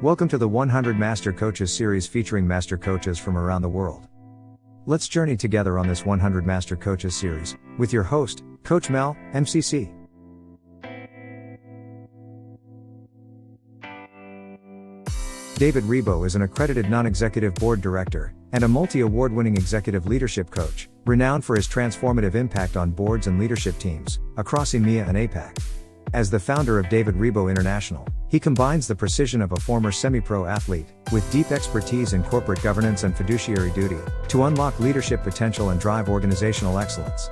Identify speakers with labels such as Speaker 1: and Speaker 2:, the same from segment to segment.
Speaker 1: Welcome to the 100 Master Coaches series featuring master coaches from around the world. Let's journey together on this 100 Master Coaches series with your host, Coach Mel, MCC. David Ribott is an accredited non-executive board director and a multi-award-winning executive leadership coach, renowned for his transformative impact on boards and leadership teams across EMEA and APAC. As the founder of David Ribott International, he combines the precision of a former semi-pro athlete with deep expertise in corporate governance and fiduciary duty to unlock leadership potential and drive organizational excellence.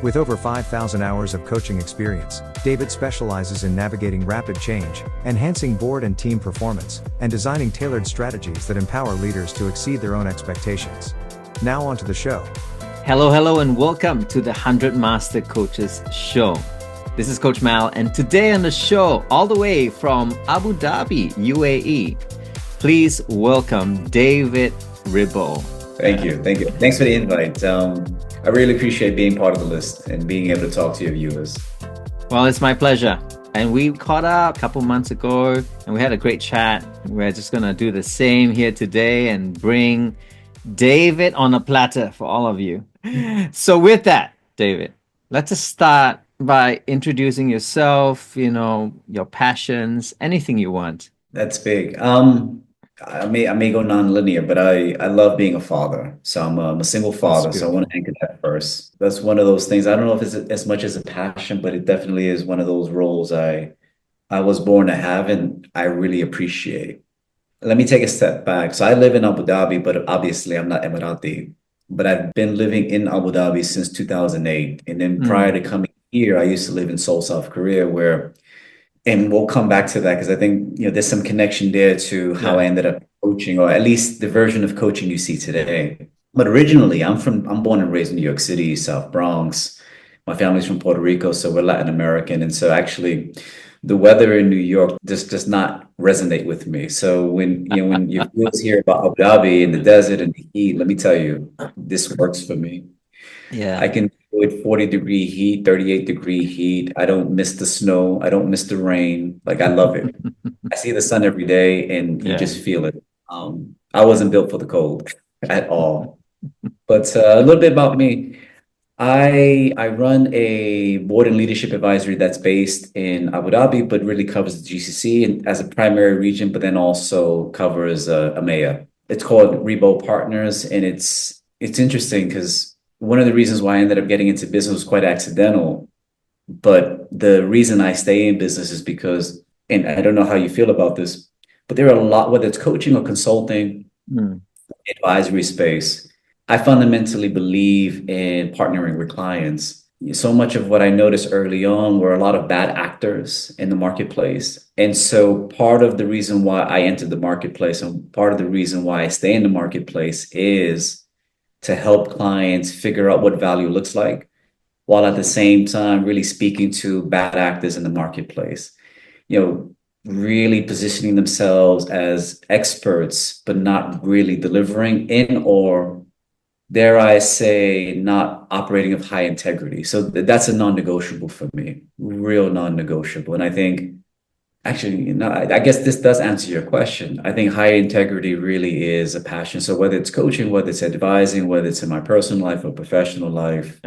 Speaker 1: With over 5,000 hours of coaching experience, David specializes in navigating rapid change, enhancing board and team performance, and designing tailored strategies that empower leaders to exceed their own expectations. Now on to the show.
Speaker 2: Hello, and welcome to the 100 Master Coaches Show. This is Coach Mal, and today on the show, all the way from Abu Dhabi, UAE, please welcome David Ribott.
Speaker 3: Thank you. Thanks for the invite. I really appreciate being part of the list and being able to talk to your viewers.
Speaker 2: Well, it's my pleasure. And we caught up a couple months ago, and we had a great chat. We're just going to do the same here today and bring David on a platter for all of you. So with that, David, let's just start by introducing yourself, your passions, anything you want.
Speaker 3: That's big. I may go non-linear, but I love being a father. So I'm a single father, so I want to anchor that first. That's one of those things. I don't know if it's as much as a passion, but it definitely is one of those roles I was born to have and I really appreciate. Let me take a step back. So I live in Abu Dhabi, but obviously I'm not Emirati. But I've been living in Abu Dhabi since 2008. And then prior to coming here, I used to live in Seoul, South Korea, and we'll come back to that because I think there's some connection there to how I ended up coaching, or at least the version of coaching you see today. But originally, I'm born and raised in New York City, South Bronx. My family's from Puerto Rico, so we're Latin American, and so actually, the weather in New York just does not resonate with me. So when you hear about Abu Dhabi and the desert and the heat, let me tell you, this works for me.
Speaker 2: Yeah,
Speaker 3: I can do it 40-degree heat, 38-degree heat. I don't miss the snow. I don't miss the rain. Like, I love it. I see the sun every day and you just feel it. I wasn't built for the cold at all. But a little bit about me. I run a board and leadership advisory that's based in Abu Dhabi, but really covers the GCC and as a primary region, but then also covers EMEA. It's called Ribott Partners, and it's interesting because one of the reasons why I ended up getting into business was quite accidental. But the reason I stay in business is because, and I don't know how you feel about this, but there are a lot, whether it's coaching or consulting, advisory space, I fundamentally believe in partnering with clients. So much of what I noticed early on were a lot of bad actors in the marketplace. And so part of the reason why I entered the marketplace and part of the reason why I stay in the marketplace is to help clients figure out what value looks like, while at the same time really speaking to bad actors in the marketplace, really positioning themselves as experts, but not really delivering or dare I say, not operating of high integrity. So that's a non-negotiable for me, real non-negotiable. And I think, actually, I guess this does answer your question. I think high integrity really is a passion. So whether it's coaching, whether it's advising, whether it's in my personal life or professional life,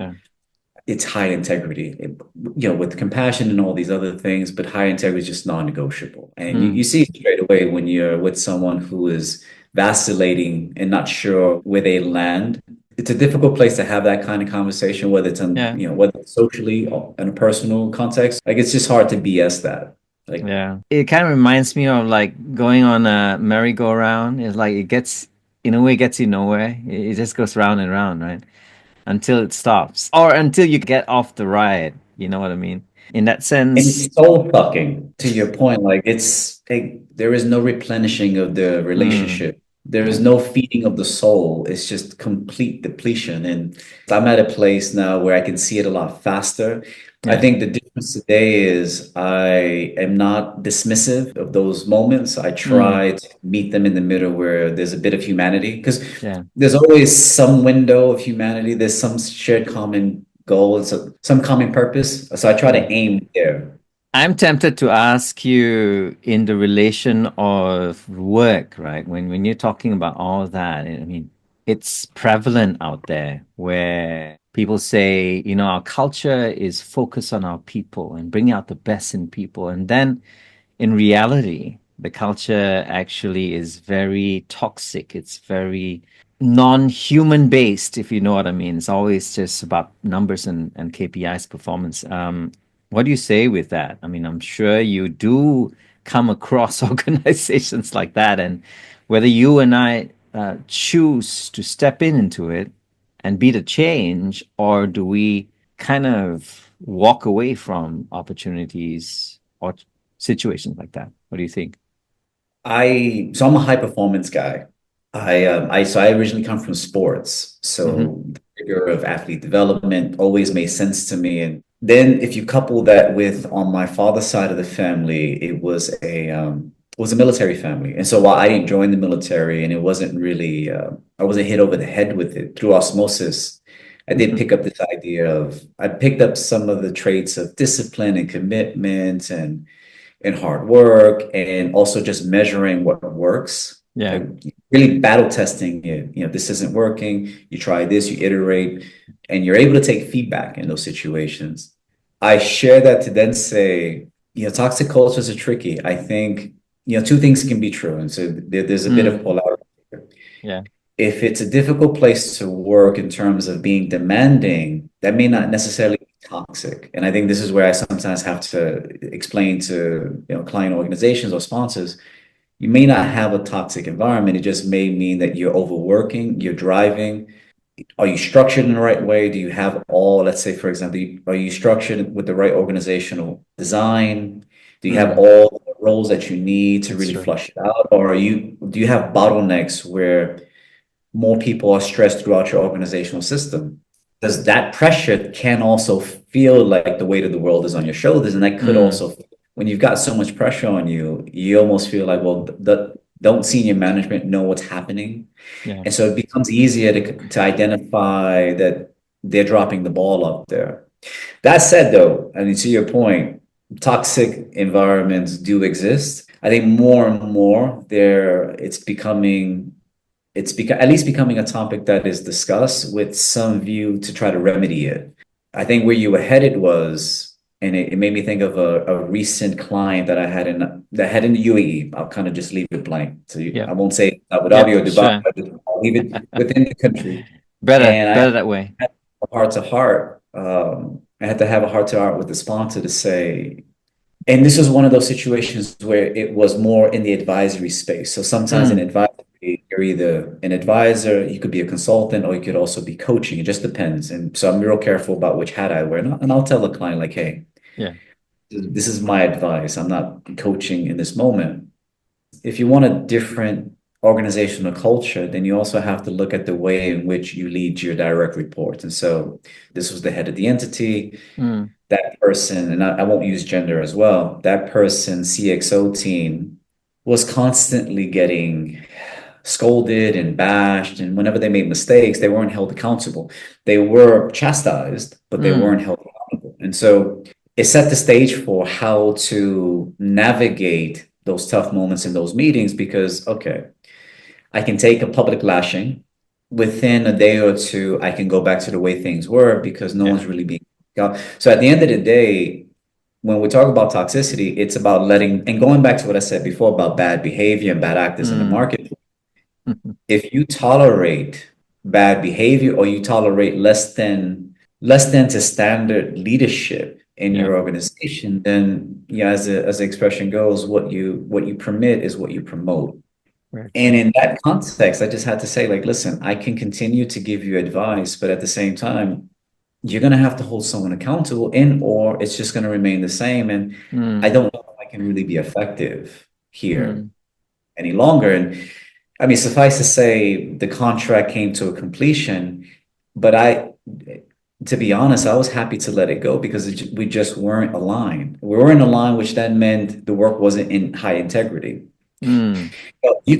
Speaker 3: it's high integrity, with compassion and all these other things, but high integrity is just non-negotiable. And you see straight away when you're with someone who is vacillating and not sure where they land. It's a difficult place to have that kind of conversation, whether it's whether it's socially or in a personal context. Like, it's just hard to BS that.
Speaker 2: It kind of reminds me of like going on a merry-go-round. It's like it gets you nowhere. It just goes round and round, right? Until it stops or until you get off the ride. You know what I mean? In that sense,
Speaker 3: it's soul sucking. To your point, like there is no replenishing of the relationship. There is no feeding of the soul. It's just complete depletion. And I'm at a place now where I can see it a lot faster. I think the difference today is I am not dismissive of those moments. I try to meet them in the middle where there's a bit of humanity, because there's always some window of humanity. There's some shared common goal and some common purpose. So I try to aim there.
Speaker 2: I'm tempted to ask you in the relation of work, right? When you're talking about all that, I mean, it's prevalent out there where people say, you know, our culture is focused on our people and bringing out the best in people. And then in reality, the culture actually is very toxic. It's very non-human based, if you know what I mean. It's always just about numbers and KPIs performance. What do you say with that? I mean, I'm sure you do come across organizations like that, and whether you and I choose to step into it and be the change, or do we kind of walk away from opportunities or situations like that? What do you think?
Speaker 3: I'm a high performance guy. I originally come from sports,
Speaker 2: Mm-hmm.
Speaker 3: so the figure of athlete development always made sense to me. And then if you couple that with on my father's side of the family, it was a military family, and so while I didn't join the military, and it wasn't really I wasn't hit over the head with it through osmosis. I did pick up this idea of I picked up some of the traits of discipline and commitment and hard work and also just measuring what works,
Speaker 2: Yeah,
Speaker 3: like really battle testing it. You know, this isn't working. You try this, you iterate, and you're able to take feedback in those situations. I share that to then say, you know, toxic cultures are tricky. I think, you know, two things can be true. And so there's a bit of
Speaker 2: mm,
Speaker 3: polarity.
Speaker 2: yeah,
Speaker 3: If it's a difficult place to work in terms of being demanding, that may not necessarily be toxic. And I think this is where I sometimes have to explain to, you know, client organizations or sponsors, you may not have a toxic environment. It just may mean that you're overworking, you're driving. Are you structured in the right way? Do you have all, let's say, for example, are you structured with the right organizational design? Do you have
Speaker 2: mm,
Speaker 3: all the roles that you need to
Speaker 2: that's
Speaker 3: really
Speaker 2: true.
Speaker 3: flush it out? Or do you have bottlenecks where more people are stressed throughout your organizational system? Because that pressure can also feel like the weight of the world is on your shoulders. And that could
Speaker 2: Mm,
Speaker 3: also, when you've got so much pressure on you, you almost feel like, well, don't senior management know what's happening?
Speaker 2: yeah,
Speaker 3: And so it becomes easier to identify that they're dropping the ball up there. That said, though, I mean, to your point, toxic environments do exist. I think more and more at least becoming a topic that is discussed with some view to try to remedy it. I think where you were headed was, and it made me think of a recent client that had in the UAE. I'll kind of just leave it blank.
Speaker 2: yeah,
Speaker 3: I won't say Abu Dhabi
Speaker 2: yep,
Speaker 3: or Dubai,
Speaker 2: sure.
Speaker 3: I'll leave it within the country.
Speaker 2: Better,
Speaker 3: And I
Speaker 2: better that way.
Speaker 3: had a heart to heart. I had to have a heart to heart with the sponsor to say, and this is one of those situations where it was more in the advisory space. So sometimes in
Speaker 2: Mm,
Speaker 3: advisory, you're either an advisor, you could be a consultant, or you could also be coaching. It just depends. And so I'm real careful about which hat I wear. And I'll tell the client, like, hey,
Speaker 2: yeah,
Speaker 3: this is my advice. I'm not coaching in this moment. If you want a different organizational culture, then you also have to look at the way in which you lead your direct reports. And so this was the head of the entity.
Speaker 2: mm,
Speaker 3: That person, and I won't use gender as well, that person's CXO team was constantly getting scolded and bashed. And whenever they made mistakes, they weren't held accountable. They were chastised, but they
Speaker 2: mm,
Speaker 3: weren't held accountable. And so it set the stage for how to navigate those tough moments in those meetings because, okay, I can take a public lashing. Within a day or two, I can go back to the way things were because no
Speaker 2: yeah,
Speaker 3: one's really being. So at the end of the day, when we talk about toxicity, it's about letting, and going back to what I said before about bad behavior and bad actors in the
Speaker 2: mm,
Speaker 3: market. If you tolerate bad behavior or you tolerate less than to standard leadership in
Speaker 2: yeah,
Speaker 3: your organization, then yeah, as the expression goes, what you permit is what you promote.
Speaker 2: very
Speaker 3: And
Speaker 2: true.
Speaker 3: in that context, I just had to say, like, listen, I can continue to give you advice, but at the same time, you're going to have to hold someone accountable or it's just going to remain the same. And I
Speaker 2: Mm,
Speaker 3: don't know if I can really be effective here
Speaker 2: mm,
Speaker 3: any longer. And I mean, suffice to say, the contract came to a completion, but to be honest, I was happy to let it go because we just weren't aligned. We weren't aligned, which then meant the work wasn't in high integrity.
Speaker 2: mm,
Speaker 3: Well, you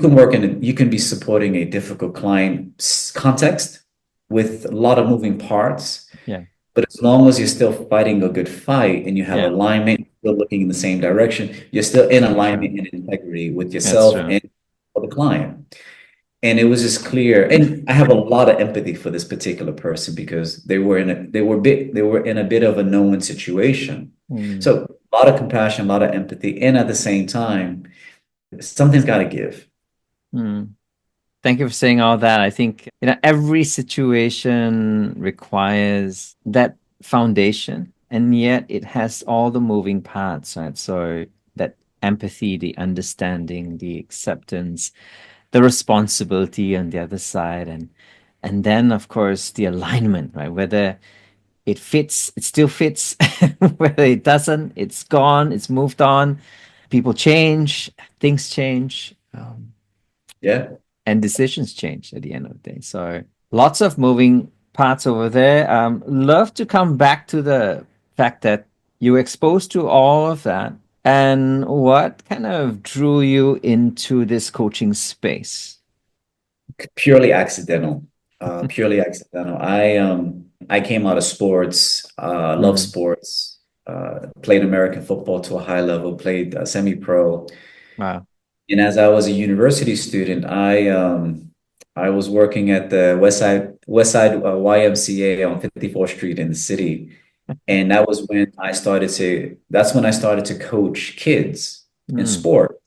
Speaker 3: can be supporting a difficult client context with a lot of moving parts,
Speaker 2: yeah,
Speaker 3: But as long as you're still fighting a good fight and you have
Speaker 2: Yeah.
Speaker 3: alignment, still looking in the same direction, you're still in
Speaker 2: Sure.
Speaker 3: alignment and integrity with
Speaker 2: That's
Speaker 3: yourself
Speaker 2: true.
Speaker 3: and for the client. And it was just clear. And I have a lot of empathy for this particular person because they were in a bit of a no-win situation.
Speaker 2: Mm.
Speaker 3: So a lot of compassion, a lot of empathy, and at the same time, something's got to give.
Speaker 2: Mm. Thank you for saying all that. I think, every situation requires that foundation, and yet it has all the moving parts, right? So that empathy, the understanding, the acceptance, the responsibility on the other side, and then of course the alignment, right? Whether it fits, it still fits. Whether it doesn't, it's gone, it's moved on. People change, things change.
Speaker 3: Yeah.
Speaker 2: And decisions change at the end of the day. So lots of moving parts over there. Love to come back to the fact that you were exposed to all of that, and what kind of drew you into this coaching space.
Speaker 3: Purely accidental. Purely accidental. I came out of sports, love
Speaker 2: Mm,
Speaker 3: sports, played American football to a high level, played semi-pro.
Speaker 2: wow.
Speaker 3: And as I was a university student, I was working at the West Side YMCA on 54th Street in the city. And that's when I started to coach kids in
Speaker 2: Mm,
Speaker 3: sport.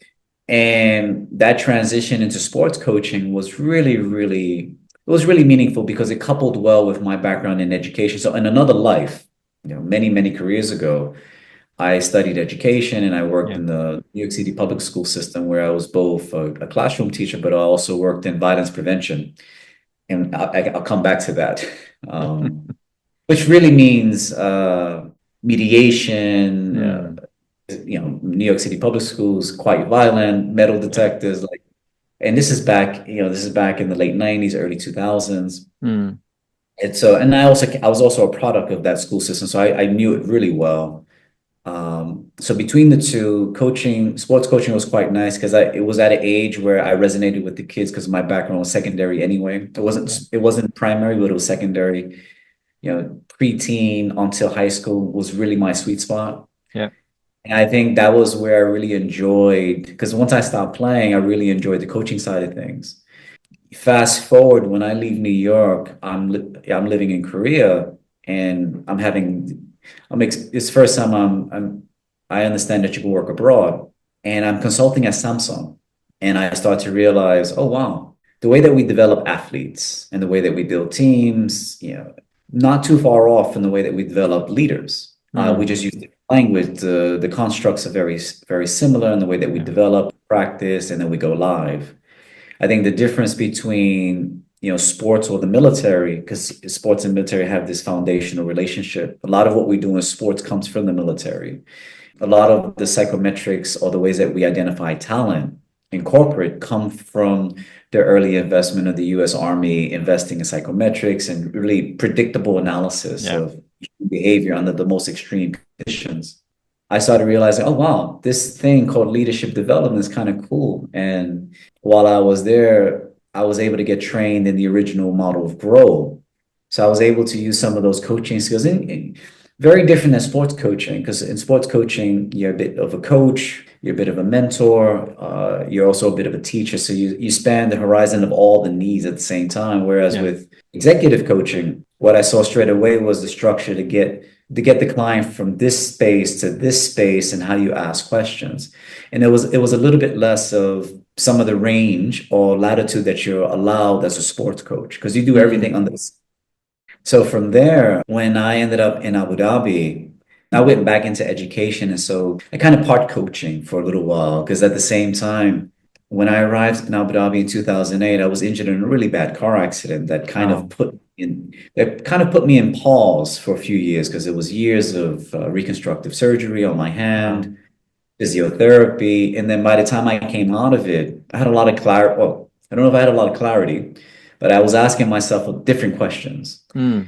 Speaker 3: And that transition into sports coaching was it was really meaningful because it coupled well with my background in education. So in another life, many, many careers ago, I studied education and I worked
Speaker 2: yeah.
Speaker 3: in the New York City public school system where I was both a classroom teacher, but I also worked in violence prevention. And I'll come back to that, which really means mediation,
Speaker 2: Mm,
Speaker 3: New York City public schools, quite violent, metal
Speaker 2: yeah.
Speaker 3: detectors, like, and this is back in the late 90s, early 2000s.
Speaker 2: Mm,
Speaker 3: And so, and I was also a product of that school system. So I knew it really well. So between the two, sports coaching was quite nice because it was at an age where I resonated with the kids because my background was secondary anyway.
Speaker 2: yeah.
Speaker 3: It wasn't primary, but it was secondary. Preteen until high school was really my sweet spot.
Speaker 2: Yeah.
Speaker 3: And I think that was where I really enjoyed, because once I stopped playing, I really enjoyed the coaching side of things. Fast forward, when I leave New York, I'm living in Korea, and it's the first time I understand that you can work abroad, and I'm consulting at Samsung, and I start to realize, oh wow, the way that we develop athletes and the way that we build teams, not too far off from the way that we develop leaders. We
Speaker 2: Mm,
Speaker 3: just use different language. The constructs are very, very similar in the way that we
Speaker 2: yeah.
Speaker 3: develop, practice, and then we go live. I think the difference between, sports or the military, because sports and military have this foundational relationship. A lot of what we do in sports comes from the military. A lot of the psychometrics or the ways that we identify talent in corporate come from the early investment of the US Army investing in psychometrics and really predictable analysis
Speaker 2: Yeah.
Speaker 3: of behavior under the most extreme conditions. I started realizing, oh wow, this thing called leadership development is kind of cool. And while I was there, I was able to get trained in the original model of grow. So I was able to use some of those coaching skills very different than sports coaching, because in sports coaching, you're a bit of a coach, you're a bit of a mentor, you're also a bit of a teacher. So you span the horizon of all the needs at the same time. Whereas
Speaker 2: Yeah.
Speaker 3: with executive coaching, what I saw straight away was the structure to get the client from this space to this space and how you ask questions. And it was a little bit less of some of the range or latitude that you're allowed as a sports coach, because you do everything
Speaker 2: Mm,
Speaker 3: under the. So from there, when I ended up in Abu Dhabi, I went back into education. And so I kind of part coaching for a little while, because at the same time, when I arrived in Abu Dhabi in 2008, I was injured in a really bad car accident
Speaker 2: oh,
Speaker 3: that kind of put me in pause for a few years, because it was years of reconstructive surgery on my
Speaker 2: wow.
Speaker 3: hand, physiotherapy. And then by the time I came out of it, I had a lot of clarity. Well, I don't know if I had a lot of clarity, but I was asking myself different questions.
Speaker 2: Mm,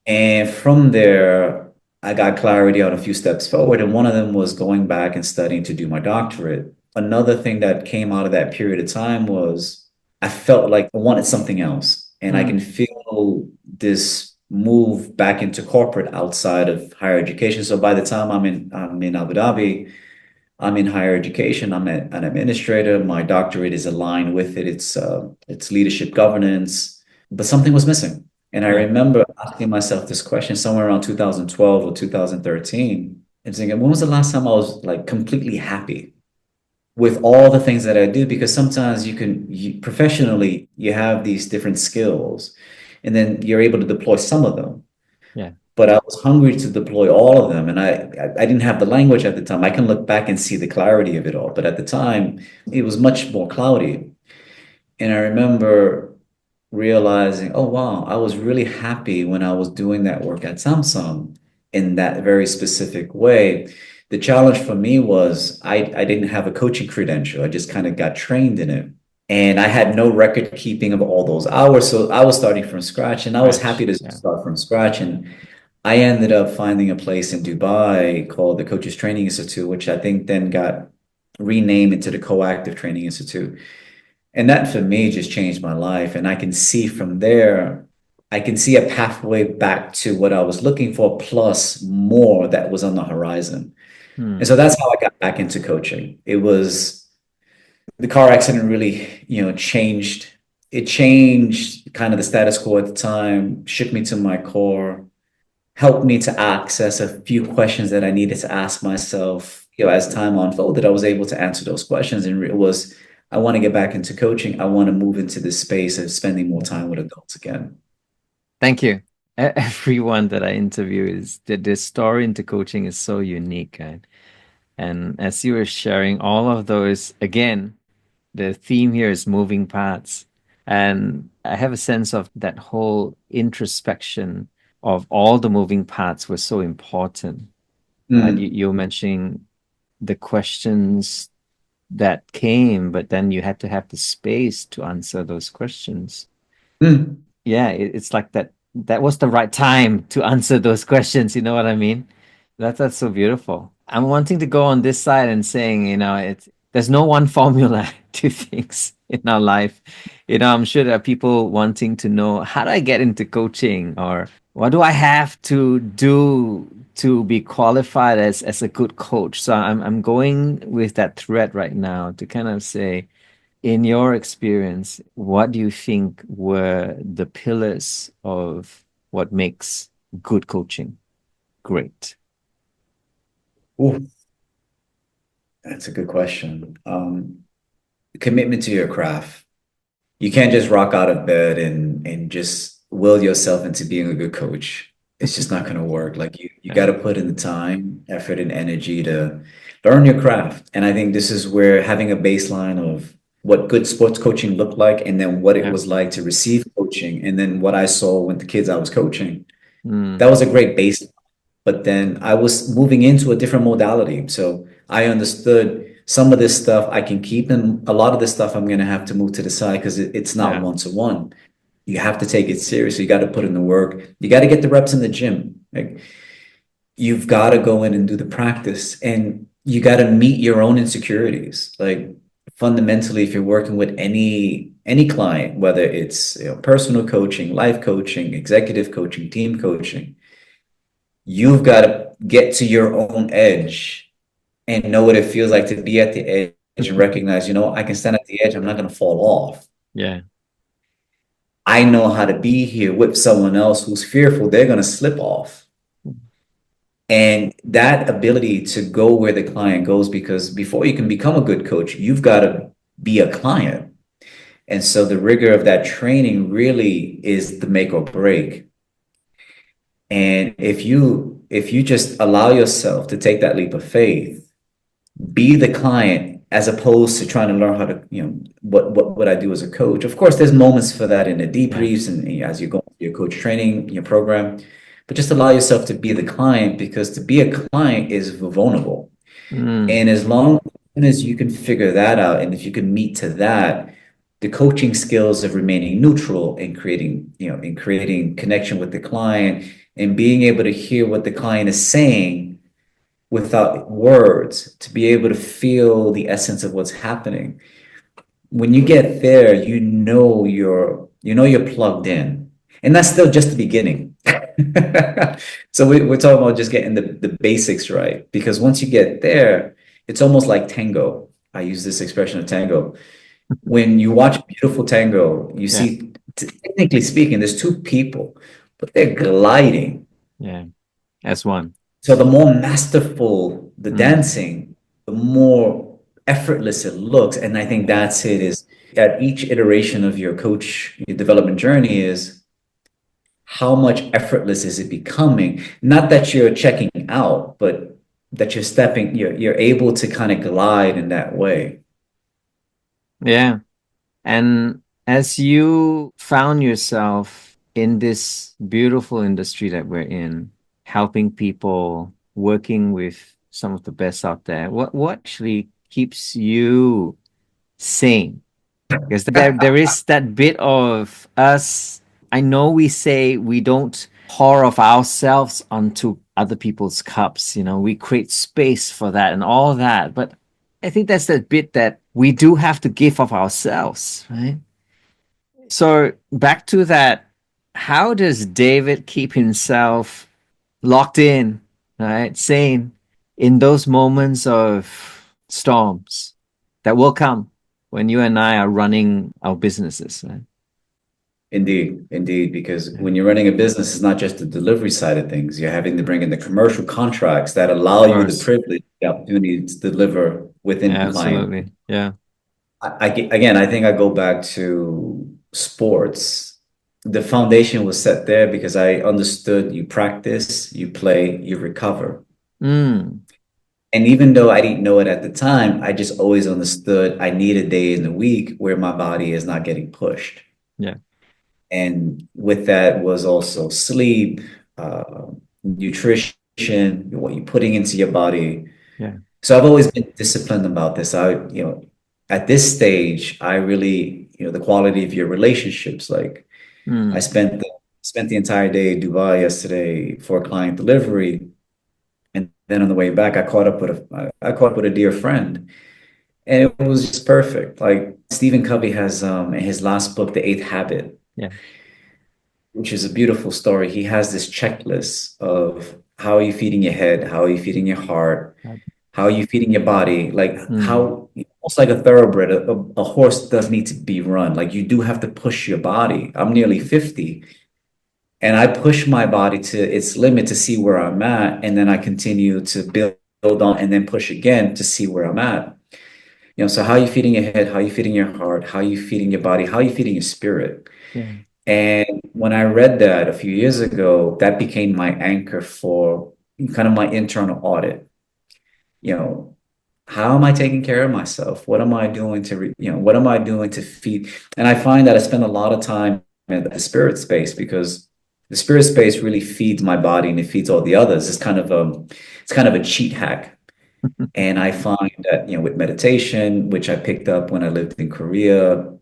Speaker 3: And from there, I got clarity on a few steps forward. And one of them was going back and studying to do my doctorate. Another thing that came out of that period of time was I felt like I wanted something else. And I can
Speaker 2: mm,
Speaker 3: feel this move back into corporate outside of higher education. So by the time I'm in Abu Dhabi, I'm in higher education. I'm an administrator. My doctorate is aligned with it. It's leadership governance, but something was missing. And I
Speaker 2: Yeah.
Speaker 3: remember asking myself this question somewhere around 2012 or 2013 and thinking, when was the last time I was like completely happy with all the things that I do? Because sometimes professionally, you have these different skills and then you're able to deploy some of them.
Speaker 2: Yeah.
Speaker 3: But I was hungry to deploy all of them. And I didn't have the language at the time. I can look back and see the clarity of it all. But at the time, it was much more cloudy. And I remember realizing, oh, wow, I was really happy when I was doing that work at Samsung in that very specific way. The challenge for me was I didn't have a coaching credential. I just kind of got trained in it. And I had no record keeping of all those hours. So I was starting from scratch and I was happy to start from scratch. And I ended up finding a place in Dubai called the Coaches Training Institute, which I think then got renamed into the Coactive Training Institute. And that for me just changed my life. And I can see from there, I can see a pathway back to what I was looking for, plus more that was on the horizon. And so that's how I got back into coaching. It was the car accident really, changed. It changed kind of the status quo at the time, shook me to my core, helped me to access a few questions that I needed to ask myself. As time unfolded, I was able to answer those questions. And it was, I want to get back into coaching. I want to move into this space of spending more time with adults again.
Speaker 2: Thank you. Everyone that I interview is the story into coaching is so unique. And as you were sharing all of those, again, the theme here is moving parts. And I have a sense of that whole introspection of all the moving parts was so important. Right? You were mentioning the questions that came, but then you had to have the space to answer those questions. Yeah, it's like that was the right time to answer those questions. You know what I mean? That's so beautiful. I'm wanting to go on this side and saying, there's no one formula to things in our life. I'm sure there are people wanting to know, how do I get into coaching, or what do I have to do to be qualified as a good coach? So I'm going with that thread right now to kind of say, in your experience, what do you think were the pillars of what makes good coaching great?
Speaker 3: Ooh, that's a good question. Commitment to your craft. You can't just rock out of bed and just will yourself into being a good coach. It's just not going to work. Like you got to put in the time, effort, and energy to learn your craft. And I think this is where having a baseline of what good sports coaching looked like, and then what it was like to receive coaching, and then what I saw with the kids I was coaching. That was a great baseline. But then I was moving into a different modality. So I understood some of this stuff I can keep, and a lot of this stuff I'm going to have to move to the side because it's not one-to-one. You have to take it seriously. You got to put in the work. You got to get the reps in the gym. Like, you've got to go in and do the practice, and you got to meet your own insecurities. Like, fundamentally, if you're working with any client, whether it's personal coaching, life coaching, executive coaching, team coaching, you've got to get to your own edge and know what it feels like to be at the edge and recognize, I can stand at the edge. I'm not going to fall off.
Speaker 2: Yeah.
Speaker 3: I know how to be here with someone else who's fearful. They're going to slip off. And that ability to go where the client goes, because before you can become a good coach, you've got to be a client. And so the rigor of that training really is the make or break. And if you just allow yourself to take that leap of faith, be the client as opposed to trying to learn how to, what I do as a coach. Of course, there's moments for that in the debriefs and as you go through your coach training, your program, but just allow yourself to be the client, because to be a client is vulnerable. And as long as you can figure that out, and if you can meet to that, the coaching skills of remaining neutral and creating connection with the client and being able to hear what the client is saying without words, to be able to feel the essence of what's happening. When you get there, you're plugged in. And that's still just the beginning. So we're talking about just getting the basics right. Because once you get there, it's almost like tango. I use this expression of tango. When you watch beautiful tango, you
Speaker 2: Yeah.
Speaker 3: see, technically speaking, there's two people, but they're gliding.
Speaker 2: Yeah. As one.
Speaker 3: So the more masterful the
Speaker 2: Mm.
Speaker 3: dancing, the more effortless it looks. And I think that's it is at each iteration of your coach, your development journey is how much effortless is it becoming? Not that you're checking out, but that you're able to kind of glide in that way.
Speaker 2: Yeah. And as you found yourself in this beautiful industry that we're in, helping people, working with some of the best out there, what actually keeps you sane? Because there is that bit of us. I know we say we don't pour of ourselves onto other people's cups, we create space for that and all that. But I think that's that bit that we do have to give of ourselves, right? So back to that, how does David keep himself locked in, right? Sane in those moments of storms that will come when you and I are running our businesses, right?
Speaker 3: Indeed, indeed, because
Speaker 2: Yeah.
Speaker 3: when you're running a business, it's not just the delivery side of things. You're having to bring in the commercial contracts that allow
Speaker 2: Of
Speaker 3: you the
Speaker 2: course.
Speaker 3: privilege, the opportunity to deliver within
Speaker 2: Yeah,
Speaker 3: compliance.
Speaker 2: absolutely. Yeah.
Speaker 3: Again, I think I go back to sports. The foundation was set there because I understood you practice, you play, you recover.
Speaker 2: Mm,
Speaker 3: And even though I didn't know it at the time, I just always understood I need a day in the week where my body is not getting pushed.
Speaker 2: yeah.
Speaker 3: And with that was also sleep, nutrition, what you're putting into your body.
Speaker 2: Yeah.
Speaker 3: So I've always been disciplined about this. At this stage, I really, the quality of your relationships. Like I
Speaker 2: Mm,
Speaker 3: spent the entire day in Dubai yesterday for a client delivery, and then on the way back, I caught up with a dear friend, and it was just perfect. Like Stephen Covey has in his last book, The Eighth Habit,
Speaker 2: yeah.
Speaker 3: which is a beautiful story. He has this checklist of how are you feeding your head, how are you feeding your heart, how are you feeding your body, like
Speaker 2: Mm,
Speaker 3: how almost like a thoroughbred, a horse does need to be run. Like you do have to push your body. I'm nearly 50 and I push my body to its limit to see where I'm at. And then I continue to build on and then push again to see where I'm at. So how are you feeding your head? How are you feeding your heart? How are you feeding your body? How are you feeding your spirit?
Speaker 2: yeah.
Speaker 3: And when I read that a few years ago, that became my anchor for kind of my internal audit. You know, how am I taking care of myself? What am I doing what am I doing to feed? And I find that I spend a lot of time in the spirit space because the spirit space really feeds my body and it feeds all the others. It's kind of a cheat hack. And I find that, with meditation, which I picked up when I lived in Korea,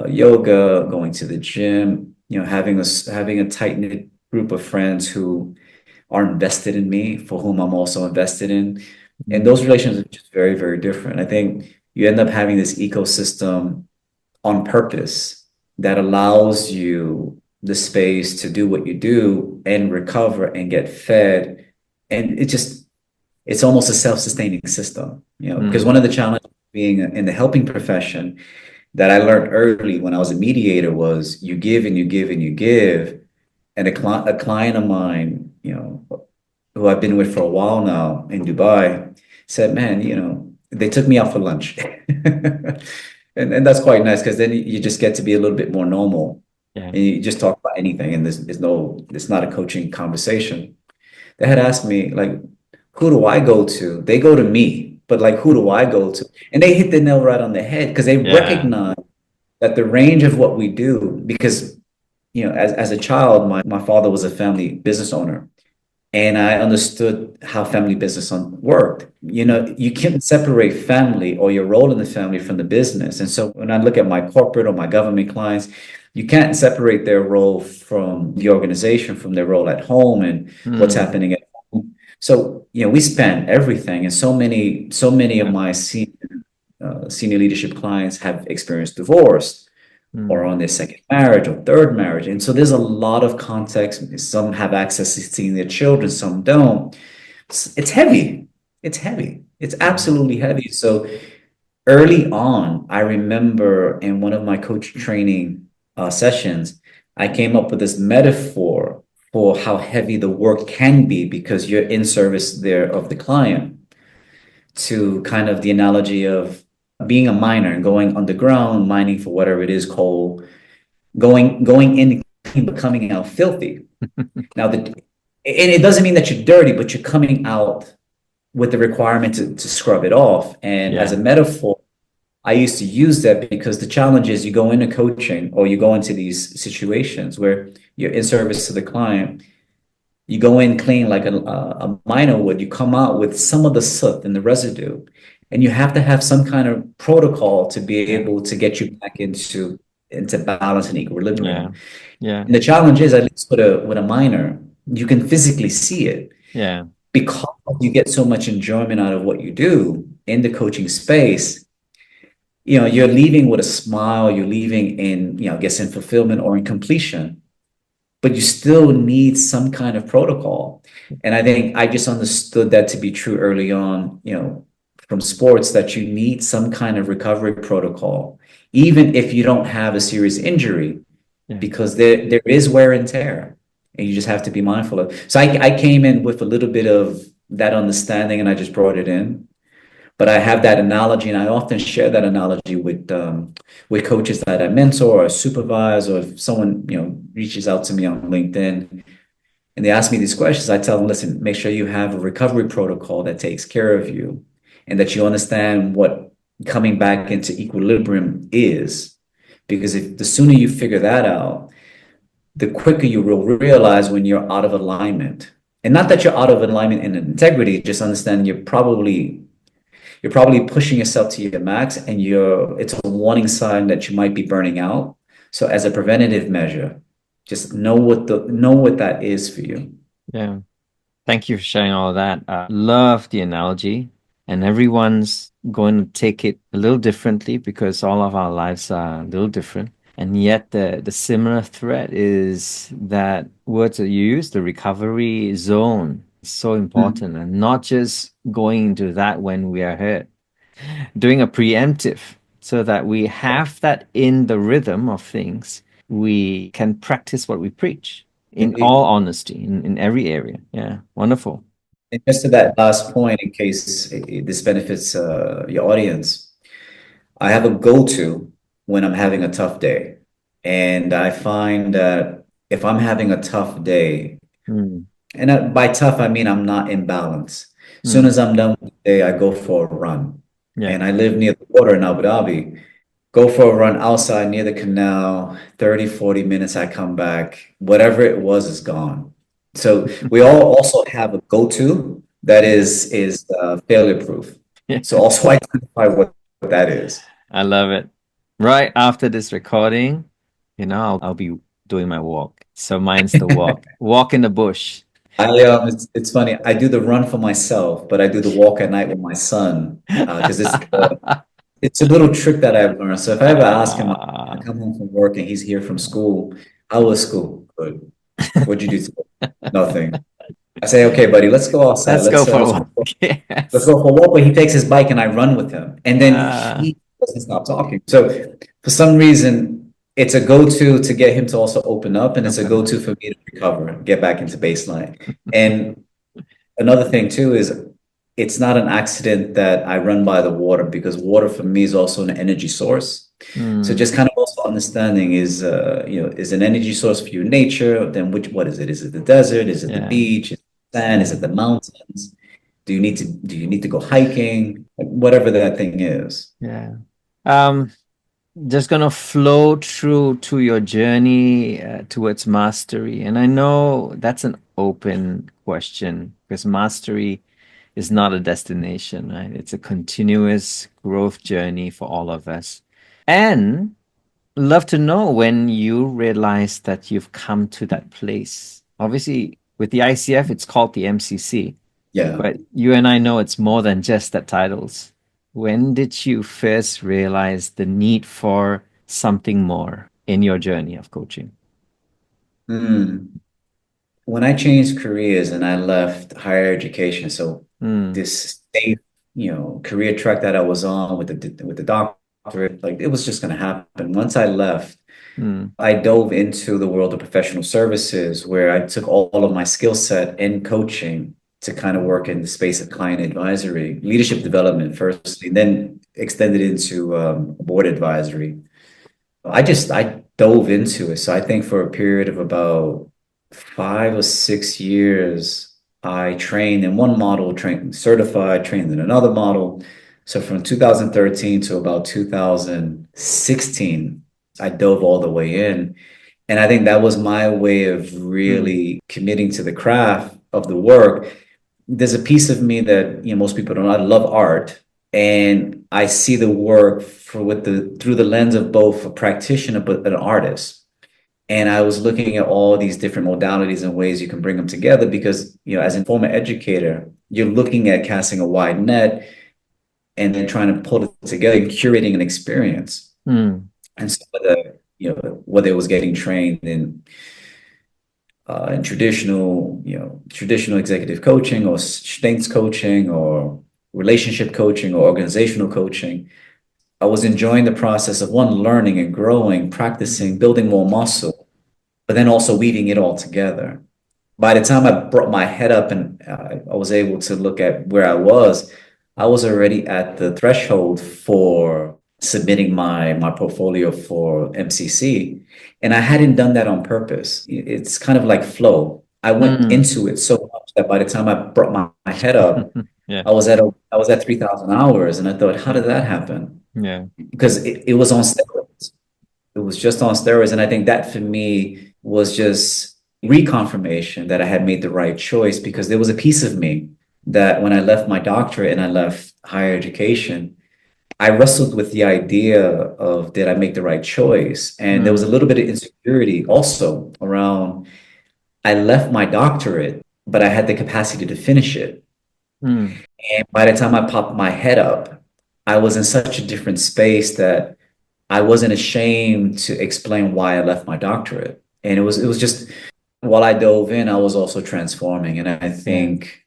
Speaker 3: yoga, going to the gym, having a tight knit group of friends who are invested in me, for whom I'm also invested in, and
Speaker 2: Mm,
Speaker 3: those relationships are just very, very different. I think you end up having this ecosystem on purpose that allows you the space to do what you do and recover and get fed, and it's almost a self-sustaining system. Because one
Speaker 2: mm,
Speaker 3: of the challenges being in the helping profession that I learned early when I was a mediator was you give and you give and you give. And a client of mine, who I've been with for a while now in Dubai, said, "Man, they took me out for lunch." And that's quite nice because then you just get to be a little bit more normal
Speaker 2: yeah.
Speaker 3: and you just talk about anything. And it's not a coaching conversation. They had asked me, like, who do I go to? They go to me, but like, who do I go to? And they hit the nail right on the head because they
Speaker 2: Yeah.
Speaker 3: recognize that the range of what we do, because as a child, my father was a family business owner, and I understood how family business worked. You can't separate family or your role in the family from the business. And so when I look at my corporate or my government clients, you can't separate their role from the organization, from their role at home and what's
Speaker 2: Mm,
Speaker 3: happening at home. So, we span everything. And so many of
Speaker 2: yeah.
Speaker 3: my senior leadership clients have experienced divorce or on their second marriage or third marriage. And so there's a lot of context. Some have access to seeing their children, some don't. It's heavy. It's heavy. It's absolutely heavy. So early on, I remember in one of my coach training sessions, I came up with this metaphor for how heavy the work can be because you're in service there of the client, to kind of the analogy of being a miner and going underground, mining for whatever it is, coal, going in clean, but coming out filthy. Now, and it doesn't mean that you're dirty, but you're coming out with the requirement to scrub it off. And as a metaphor, I used to use that because the challenge is you go into coaching or you go into these situations where you're in service to the client. You go in clean like a miner would. You come out with some of the soot and the residue, and you have to have some kind of protocol to be able to get you back into balance and equilibrium. And the challenge is, at least with a miner, you can physically see it. Because you get so much enjoyment out of what you do in the coaching space. You're leaving with a smile. You're leaving in, I guess, in fulfillment or in completion. But you still need some kind of protocol. And I think I just understood that to be true early on, from sports, that you need some kind of recovery protocol, even if you don't have a serious injury, because there is wear and tear, and you just have to be mindful of. So I came in with a little bit of that understanding, and I just brought it in. But I have that analogy, and I often share that analogy with coaches that I mentor or supervise, or if someone reaches out to me on LinkedIn and they ask me these questions, I tell them, listen, make sure you have a recovery protocol that takes care of you, and that you understand what coming back into equilibrium is. Because if the sooner you figure that out, the quicker you will realize when you're out of alignment. And not that you're out of alignment in integrity, just understand you're probably pushing yourself to your max, and it's a warning sign that you might be burning out. So as a preventative measure, just know what that is for you.
Speaker 2: Yeah. Thank you for sharing all of that. Love the analogy, and everyone's going to take it a little differently because all of our lives are a little different. And yet the similar thread is that words that you use, the recovery zone, is so important, and not just going into that when we are hurt, doing a preemptive so that we have that in the rhythm of things. We can practice what we preach in all honesty, in every area. Yeah, wonderful.
Speaker 3: And just to that last point, in case this benefits your audience, I have a go-to when I'm having a tough day. And I find that if I'm having a tough day, and by tough, I mean I'm not in balance. As soon as I'm done with the day, I go for a run. And I live near the water in Abu Dhabi. Go for a run outside near the canal, 30, 40 minutes, I come back. Whatever it was is gone. So we all also have a go-to that is failure proof. So also identify what that is.
Speaker 2: I love it. Right after this recording, I'll be doing my walk. So mine's the walk. Walk in the bush.
Speaker 3: It's funny. I do the run for myself, but I do the walk at night with my son because it's a little trick that I've learned. So if I ever ask him, I come home from work and he's here from school, how was school? Good. What'd you do today? Nothing. I say, okay, buddy, let's go outside.
Speaker 2: Let's go for a walk.
Speaker 3: Let's go for a walk. But he takes his bike and I run with him, and then he doesn't stop talking. So for some reason, it's a go-to to get him to also open up, and it's a go-to for me to recover, get back into baseline. And another thing too is it's not an accident that I run by the water, because water for me is also an energy source. So just kind of also understanding is an energy source for your nature. Then what is it? Is it the desert? Is it the beach? Is it the sand? Is it the mountains? Do you need to go hiking? Whatever that thing is.
Speaker 2: Yeah. Just gonna flow through to your journey towards mastery. And I know that's an open question, because mastery is not a destination, right? It's a continuous growth journey for all of us. And love to know when you realize that you've come to that place. Obviously, with the ICF, it's called the MCC.
Speaker 3: Yeah.
Speaker 2: But you and I know it's more than just the titles. When did you first realize the need for something more in your journey of coaching?
Speaker 3: Mm. When I changed careers and I left higher education, so
Speaker 2: Mm,
Speaker 3: this safe, career track that I was on with the doctorate, like it was just going to happen. Once I left,
Speaker 2: mm,
Speaker 3: I dove into the world of professional services where I took all of my skill set in coaching to kind of work in the space of client advisory, leadership development firstly, then extended into board advisory. I dove into it. So I think for a period of about 5 or 6 years, I trained in one model, trained certified, trained in another model. So from 2013 to about 2016, I dove all the way in. And I think that was my way of
Speaker 2: mm,
Speaker 3: really committing to the craft of the work. There's a piece of me that most people don't know. I love art, and I see the work through the lens of both a practitioner but an artist. And I was looking at all these different modalities and ways you can bring them together because as a former educator, you're looking at casting a wide net and then trying to pull it together and curating an experience.
Speaker 2: mm,
Speaker 3: And so whether it was getting trained in traditional executive coaching or strengths coaching or relationship coaching or organizational coaching. I was enjoying the process of one, learning and growing, practicing, building more muscle, but then also weaving it all together. By the time I brought my head up and I was able to look at where I was already at the threshold for submitting my portfolio for MCC. And I hadn't done that on purpose. It's kind of like flow. I went
Speaker 2: mm.
Speaker 3: into it so much that by the time I brought my head up,
Speaker 2: Yeah,
Speaker 3: I was at 3,000 hours. And I thought, how did that happen?
Speaker 2: yeah,
Speaker 3: Because it was on steroids. It was just on steroids. And I think that for me was just reconfirmation that I had made the right choice because there was a piece of me that when I left my doctorate and I left higher education, I wrestled with the idea of did I make the right choice? And there was a
Speaker 2: mm,
Speaker 3: little bit of insecurity also around I left my doctorate, but I had the capacity to finish it.
Speaker 2: mm,
Speaker 3: And by the time I popped my head up, I was in such a different space that I wasn't ashamed to explain why I left my doctorate. And it was just while I dove in, I was also transforming. And I
Speaker 2: yeah,
Speaker 3: think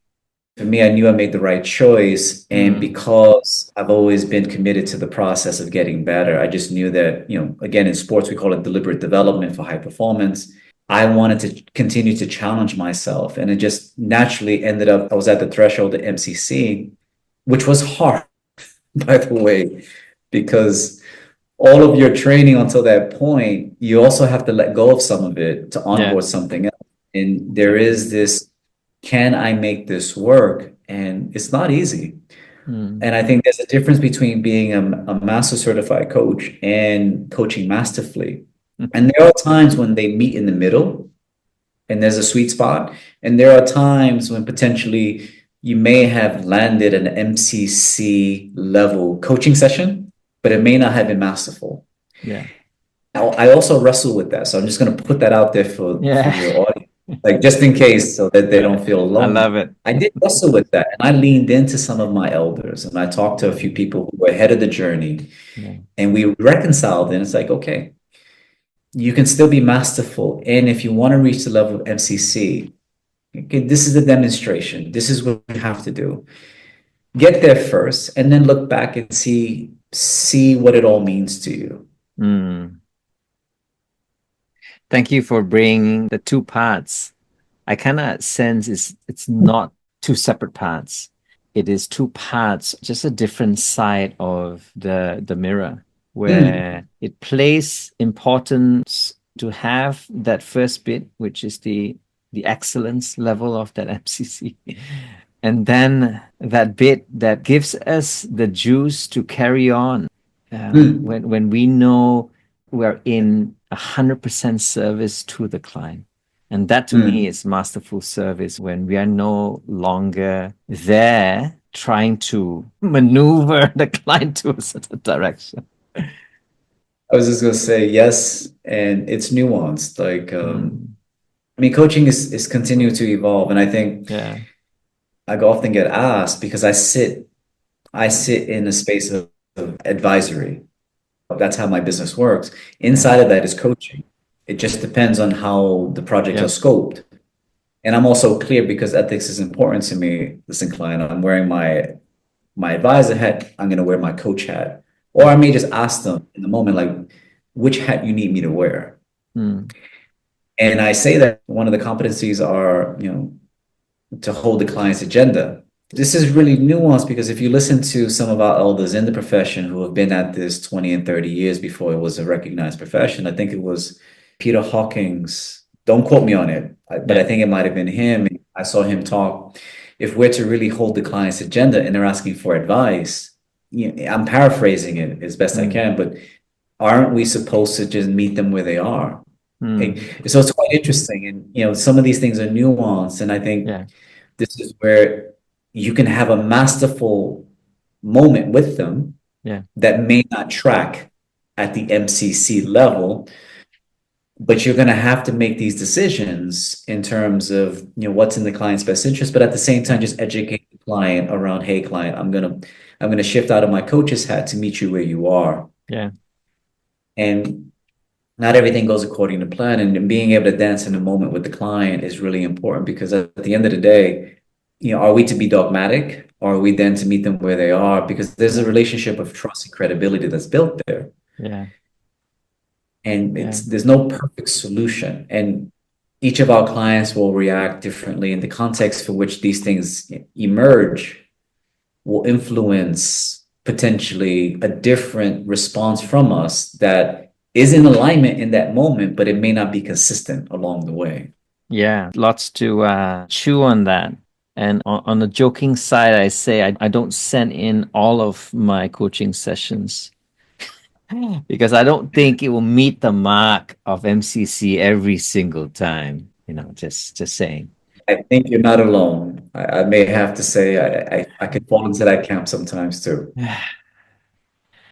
Speaker 3: for me, I knew I made the right choice. And
Speaker 2: mm,
Speaker 3: because I've always been committed to the process of getting better, I just knew that, again, in sports, we call it deliberate development for high performance. I wanted to continue to challenge myself. And it just naturally ended up, I was at the threshold of MCC, which was hard, by the way, because all of your training until that point, you also have to let go of some of it to
Speaker 2: yeah,
Speaker 3: onboard something else. And there is this, can I make this work? And it's not easy.
Speaker 2: mm,
Speaker 3: And I think there's a difference between being a master certified coach and coaching masterfully. And there are times when they meet in the middle and there's a sweet spot. And there are times when potentially you may have landed an MCC level coaching session, but it may not have been masterful.
Speaker 2: yeah,
Speaker 3: I also wrestle with that. So I'm just going to put that out there for
Speaker 2: yeah,
Speaker 3: your audience, like just in case so that they
Speaker 2: yeah.
Speaker 3: don't feel
Speaker 2: I
Speaker 3: alone.
Speaker 2: love it.
Speaker 3: I did wrestle with that. And I leaned into some of my elders and I talked to a few people who were ahead of the journey
Speaker 2: Yeah,
Speaker 3: and we reconciled. And it's like, okay, you can still be masterful. And if you want to reach the level of MCC, okay, this is the demonstration. This is what you have to do. Get there first and then look back and see what it all means to you.
Speaker 2: mm. Thank you for bringing the two parts. I kind of sense it's not two separate parts. It is two parts, just a different side of the mirror,
Speaker 3: Mm,
Speaker 2: where it plays importance to have that first bit, which is the excellence level of that MCC. And then that bit that gives us the juice to carry on
Speaker 3: mm,
Speaker 2: when we know we're in 100% service to the client. And that to me
Speaker 3: mm.
Speaker 2: is masterful service when we are no longer there trying to maneuver the client to a certain direction.
Speaker 3: I was just gonna say yes, and it's nuanced. Like,
Speaker 2: Mm,
Speaker 3: I mean, coaching is continuing to evolve, and I think
Speaker 2: yeah.
Speaker 3: I often get asked because I sit in a space of advisory, That's how my business works. Inside of that is coaching. It just depends on how the projects are scoped. And I'm also clear because ethics is important to me. Listen, client, I'm wearing my advisor hat. I'm going to wear my coach hat. Or I may just ask them in the moment, like, which hat you need me to wear. And I say that one of the competencies are, to hold the client's agenda. This is really nuanced because if you listen to some of our elders in the profession who have been at this 20 and 30 years before it was a recognized profession, I think it was Peter Hawkins. Don't quote me on it, but I think it might have been him. I saw him talk. If we're to really hold the client's agenda and they're asking for advice, I'm paraphrasing it as best I can, but aren't we supposed to just meet them where they are? Okay? So it's quite interesting. And, some of these things are nuanced. And I think this is where you can have a masterful moment with them that may not track at the MCC level, but you're going to have to make these decisions in terms of what's in the client's best interest, but at the same time just educate the client around, hey client, I'm going to shift out of my coach's hat to meet you where you are. And not everything goes according to plan, and being able to dance in the moment with the client is really important, because at the end of the day, are we to be dogmatic, or are we then to meet them where they are? Because there's a relationship of trust and credibility that's built there. And there's no perfect solution. And each of our clients will react differently, in the context for which these things emerge will influence potentially a different response from us that is in alignment in that moment, but it may not be consistent along the way.
Speaker 2: Yeah, lots to chew on that. And on the joking side, I say I don't send in all of my coaching sessions because I don't think it will meet the mark of MCC every single time. Just saying.
Speaker 3: I think you're not alone. I may have to say I could fall into that camp sometimes too.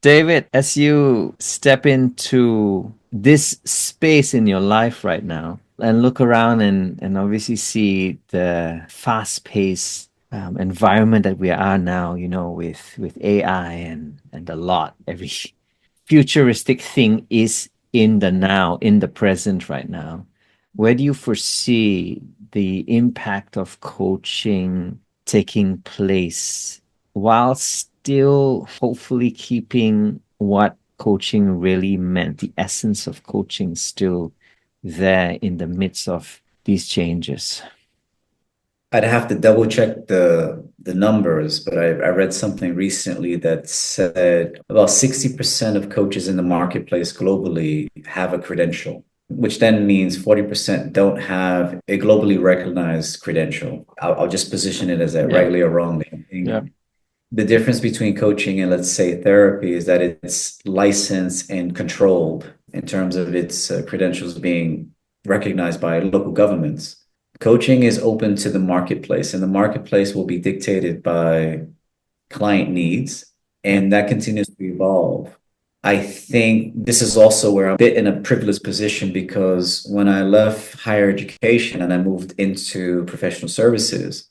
Speaker 2: David, as you step into this space in your life right now and look around and obviously see the fast-paced environment that we are now, with AI and a lot, every futuristic thing is in the now, in the present right now. Where do you foresee the impact of coaching taking place while still hopefully keeping what coaching really meant, the essence of coaching still there in the midst of these changes?
Speaker 3: I'd have to double check the numbers, but I read something recently that said about 60% of coaches in the marketplace globally have a credential, which then means 40% don't have a globally recognized credential. I'll just position it as that, rightly or wrongly. The difference between coaching and, let's say, therapy is that it's licensed and controlled in terms of its credentials being recognized by local governments. Coaching is open to the marketplace, and the marketplace will be dictated by client needs, and that continues to evolve. I think this is also where I'm a bit in a privileged position, because when I left higher education and I moved into professional services,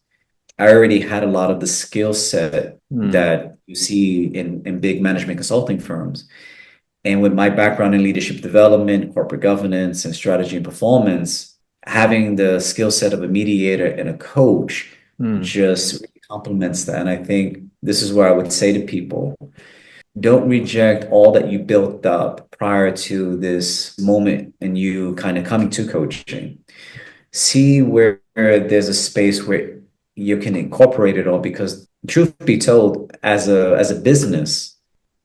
Speaker 3: I already had a lot of the skill set that you see in big management consulting firms. And with my background in leadership development, corporate governance, and strategy and performance, having the skill set of a mediator and a coach just really complements that. And I think this is where I would say to people, don't reject all that you built up prior to this moment and you kind of coming to coaching. See where there's a space where you can incorporate it all, because truth be told, as a business,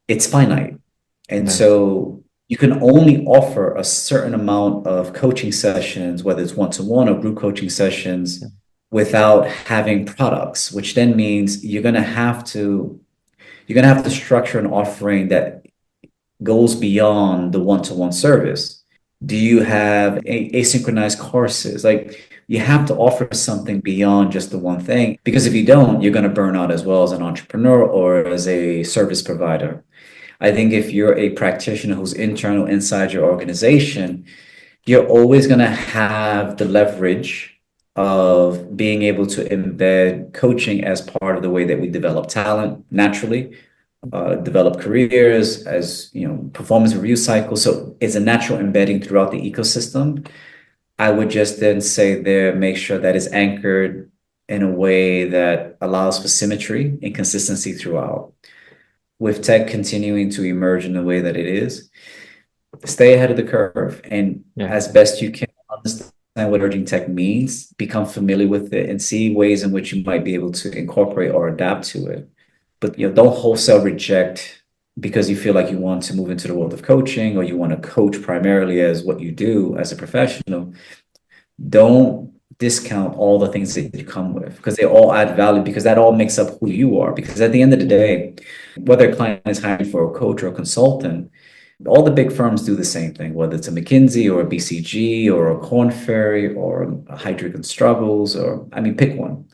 Speaker 3: it's finite. And so you can only offer a certain amount of coaching sessions, whether it's one-to-one or group coaching sessions, without having products, which then means you're going to have to structure an offering that goes beyond the one-to-one service. Do you have asynchronized courses? Like, you have to offer something beyond just the one thing, because if you don't, you're going to burn out as well as an entrepreneur or as a service provider. I think if you're a practitioner who's internal inside your organization, you're always going to have the leverage of being able to embed coaching as part of the way that we develop talent naturally, develop careers, as performance review cycles. So it's a natural embedding throughout the ecosystem. I would just then say there, make sure that it's anchored in a way that allows for symmetry and consistency throughout. With tech continuing to emerge in the way that it is, stay ahead of the curve and as best you can understand what emerging tech means, become familiar with it and see ways in which you might be able to incorporate or adapt to it. But don't wholesale reject because you feel like you want to move into the world of coaching or you want to coach primarily as what you do as a professional. Don't discount all the things that you come with because they all add value, because that all makes up who you are. Because at the end of the day, whether a client is hiring for a coach or a consultant, all the big firms do the same thing, whether it's a McKinsey or a BCG or a Korn Ferry or a Heidrick and Struggles, or pick one.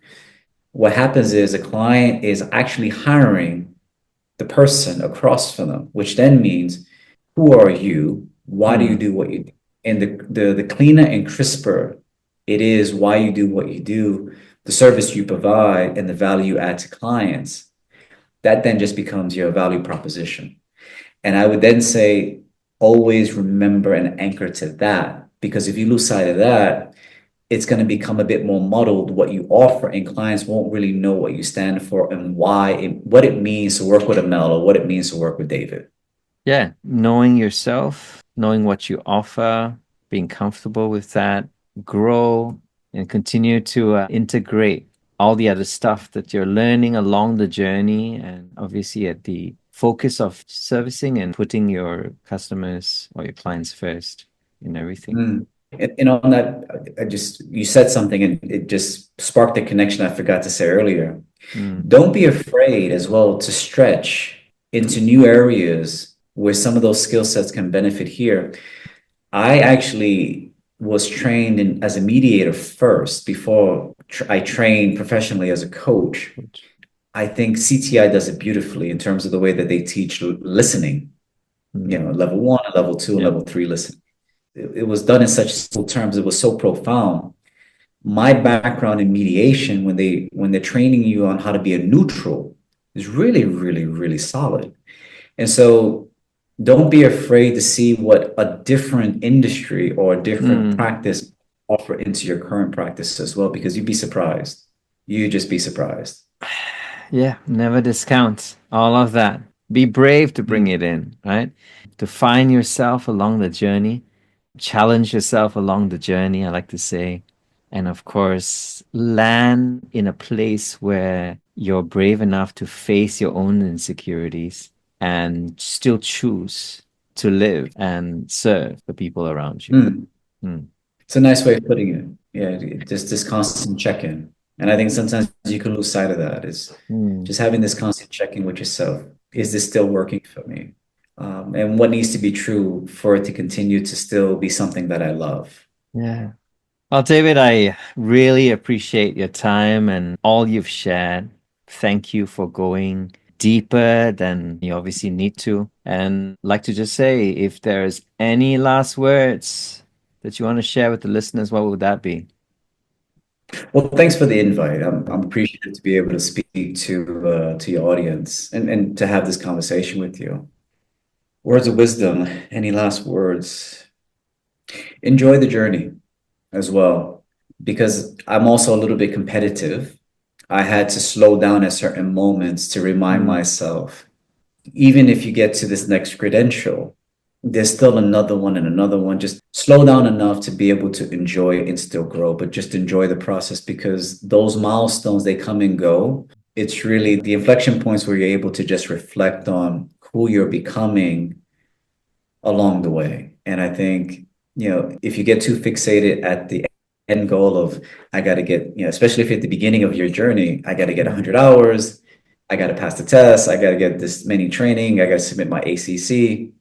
Speaker 3: What happens is a client is actually hiring the person across from them, which then means, who are you? Why do you do what you do? And the cleaner and crisper it is why you do what you do, the service you provide, and the value you add to clients, that then just becomes your value proposition. And I would then say, always remember and anchor to that, because if you lose sight of that, it's going to become a bit more muddled what you offer, and clients won't really know what you stand for and what it means to work with a Mel or what it means to work with David.
Speaker 2: Yeah, knowing yourself, knowing what you offer, being comfortable with that, grow and continue to integrate all the other stuff that you're learning along the journey, and obviously at the focus of servicing and putting your customers or your clients first in everything.
Speaker 3: And on that, you said something and it just sparked a connection I forgot to say earlier. Don't be afraid as well to stretch into new areas where some of those skill sets can benefit here. I actually was trained as a mediator first before I trained professionally as a coach. I think CTI does it beautifully in terms of the way that they teach listening, level 1, level 2, and level 3 listening. It was done in such simple terms. It was so profound. My background in mediation, when they're training you on how to be a neutral, is really, really, really solid. And so don't be afraid to see what a different industry or a different practice offer into your current practice as well, because you'd be surprised. You'd just be surprised.
Speaker 2: Yeah, never discount all of that. Be brave to bring it in, right? To find yourself along the journey, challenge yourself along the journey, I like to say. And of course, land in a place where you're brave enough to face your own insecurities and still choose to live and serve the people around you.
Speaker 3: It's a nice way of putting it. Yeah, just this constant check-in. And I think sometimes you can lose sight of that, is just having this constant check-in with yourself. Is this still working for me? And what needs to be true for it to continue to still be something that I love?
Speaker 2: Yeah. Well, David, I really appreciate your time and all you've shared. Thank you for going deeper than you obviously need to. And I'd like to just say, if there's any last words that you want to share with the listeners, what would that be?
Speaker 3: Well, thanks for the invite. I'm appreciative to be able to speak to your audience and to have this conversation with you. Words of wisdom, any last words? Enjoy the journey as well, because I'm also a little bit competitive. I had to slow down at certain moments to remind myself, even if you get to this next credential, there's still another one and another one. Just slow down enough to be able to enjoy it and still grow, but just enjoy the process, because those milestones, they come and go. It's really the inflection points where you're able to just reflect on who you're becoming along the way. And I think, if you get too fixated at the end goal of, I got to get, especially if you're at the beginning of your journey, I got to get 100 hours, I got to pass the test, I got to get this many training, I got to submit my ACC.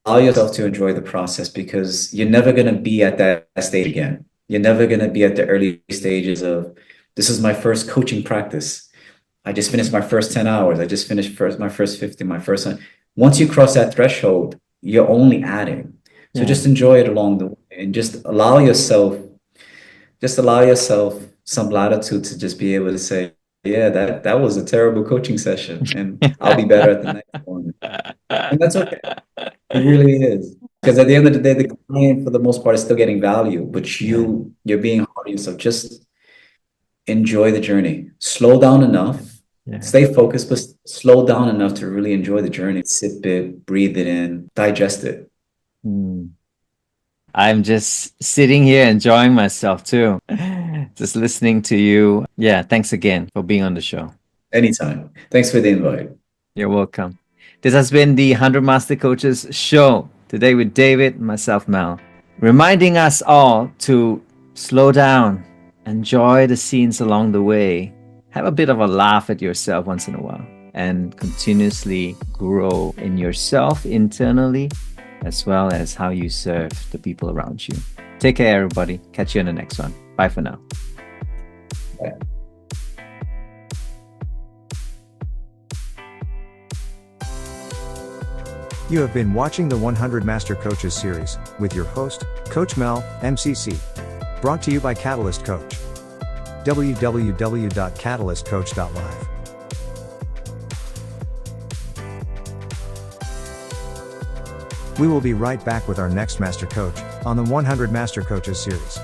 Speaker 3: Allow yourself to enjoy the process, because you're never going to be at that stage again. You're never going to be at the early stages of, this is my first coaching practice. I just finished my first 10 hours. I just finished my first 50, my first one. Once you cross that threshold, you're only adding. So just enjoy it along the way, and just allow yourself some latitude to just be able to say, Yeah, that was a terrible coaching session, and I'll be better at the next one. And that's okay. It really is. Because at the end of the day, the client, for the most part, is still getting value, but
Speaker 2: Yeah,
Speaker 3: you're being hard on yourself. Just enjoy the journey. Slow down enough.
Speaker 2: yeah.
Speaker 3: Stay focused, but slow down enough to really enjoy the journey. Sip it, breathe it in, digest it.
Speaker 2: Hmm. I'm just sitting here enjoying myself too. Just listening to you. Yeah, thanks again for being on the show.
Speaker 3: Anytime. Thanks for the invite.
Speaker 2: You're welcome. This has been the 100 Master Coaches show today with David, myself, Mel, reminding us all to slow down, enjoy the scenes along the way, have a bit of a laugh at yourself once in a while, and continuously grow in yourself internally as well as how you serve the people around you. Take care, everybody. Catch you in the next one. Bye for now.
Speaker 3: Bye.
Speaker 1: You have been watching the 100 Master Coaches series with your host, Coach Mel, MCC. Brought to you by Catalyst Coach. www.catalystcoach.live. We will be right back with our next Master Coach on the 100 Master Coaches series.